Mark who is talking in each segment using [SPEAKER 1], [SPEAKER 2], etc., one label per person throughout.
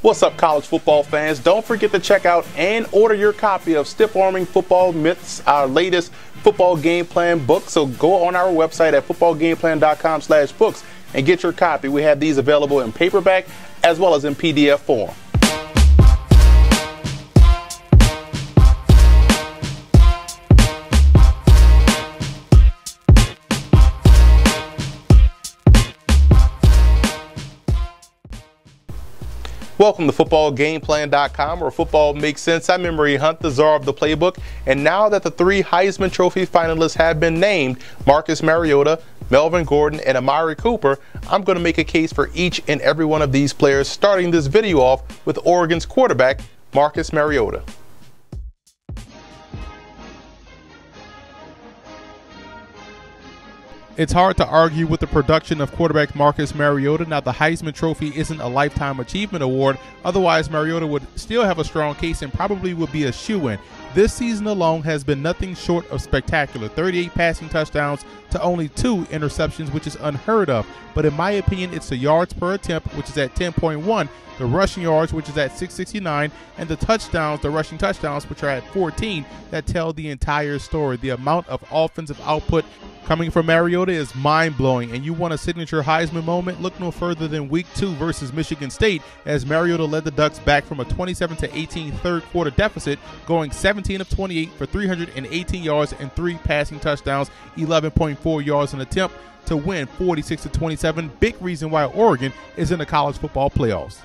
[SPEAKER 1] What's up, college football fans? Don't forget to check out and order your copy of Stiff Arming Football Myths, our latest football game plan book. So go on our website at footballgameplan.com/books and get your copy. We have these available in paperback as well as in PDF form. Welcome to footballgameplan.com, where football makes sense. I'm Amari Hunt, the czar of the playbook. And now that the three Heisman Trophy finalists have been named, Marcus Mariota, Melvin Gordon, and Amari Cooper, I'm going to make a case for each and every one of these players, starting this video off with Oregon's quarterback, Marcus Mariota.
[SPEAKER 2] It's hard to argue with the production of quarterback Marcus Mariota. Now, the Heisman Trophy isn't a Lifetime Achievement Award. Otherwise, Mariota would still have a strong case and probably would be a shoo-in. This season alone has been nothing short of spectacular. 38 passing touchdowns to only 2 interceptions, which is unheard of. But in my opinion, it's the yards per attempt, which is at 10.1, the rushing yards, which is at 669, and the touchdowns, the rushing touchdowns, which are at 14, that tell the entire story. The amount of offensive output coming from Mariota is mind-blowing, and you want a signature Heisman moment? Look no further than Week 2 versus Michigan State, as Mariota led the Ducks back from a 27-18 third-quarter deficit, going 17 of 28 for 318 yards and 3 passing touchdowns, 11.4 yards an attempt to win 46-27. Big reason why Oregon is in the college football playoffs.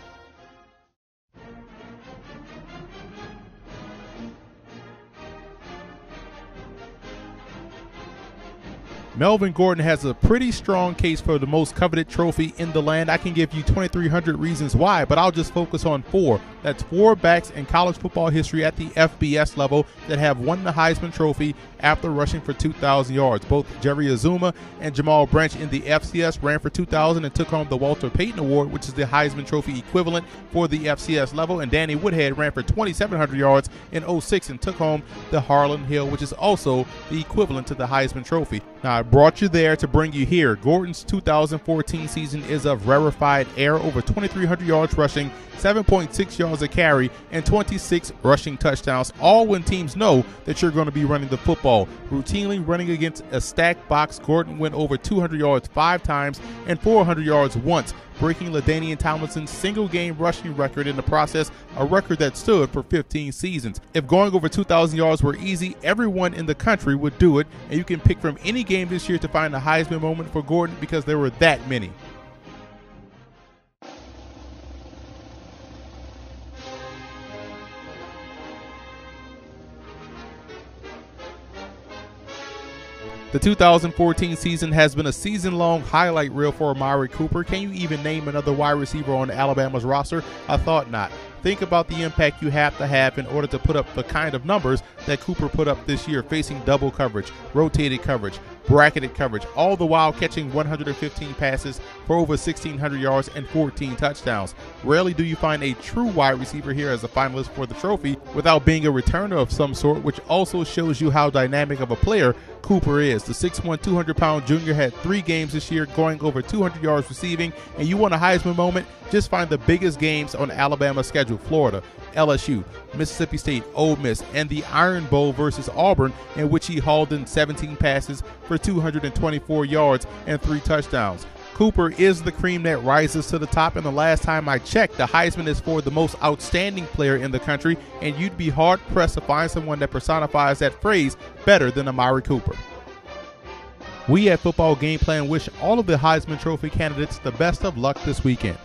[SPEAKER 2] Melvin Gordon has a pretty strong case for the most coveted trophy in the land. I can give you 2,300 reasons why, but I'll just focus on 4. That's 4 backs in college football history at the FBS level that have won the Heisman Trophy after rushing for 2,000 yards. Both Jerry Azuma and Jamal Branch in the FCS ran for 2,000 and took home the Walter Payton Award, which is the Heisman Trophy equivalent for the FCS level. And Danny Woodhead ran for 2,700 yards in 06 and took home the Harlan Hill, which is also the equivalent to the Heisman Trophy. Now, I brought you there to bring you here. Gordon's 2014 season is of rarefied air, over 2,300 yards rushing, 7.6 yards a carry, and 26 rushing touchdowns, all when teams know that you're going to be running the football. Routinely running against a stacked box, Gordon went over 200 yards 5 times and 400 yards once, breaking LaDainian Tomlinson's single-game rushing record in the process, a record that stood for 15 seasons. If going over 2,000 yards were easy, everyone in the country would do it, and you can pick from any game this year to find a Heisman moment for Gordon because there were that many. The 2014 season has been a season-long highlight reel for Amari Cooper. Can you even name another wide receiver on Alabama's roster? I thought not. Think about the impact you have to have in order to put up the kind of numbers that Cooper put up this year, facing double coverage, rotated coverage, bracketed coverage, all the while catching 115 passes for over 1,600 yards and 14 touchdowns. Rarely do you find a true wide receiver here as a finalist for the trophy without being a returner of some sort, which also shows you how dynamic of a player Cooper is. The 6'1", 200-pound junior had 3 games this year going over 200 yards receiving, and you want a Heisman moment? Just find the biggest games on Alabama's schedule: Florida, LSU, Mississippi State, Ole Miss, and the Iron Bowl versus Auburn, in which he hauled in 17 passes for 224 yards and 3 touchdowns. Cooper is the cream that rises to the top, and the last time I checked, the Heisman is for the most outstanding player in the country, and you'd be hard-pressed to find someone that personifies that phrase better than Amari Cooper. We at Football Game Plan wish all of the Heisman Trophy candidates the best of luck this weekend.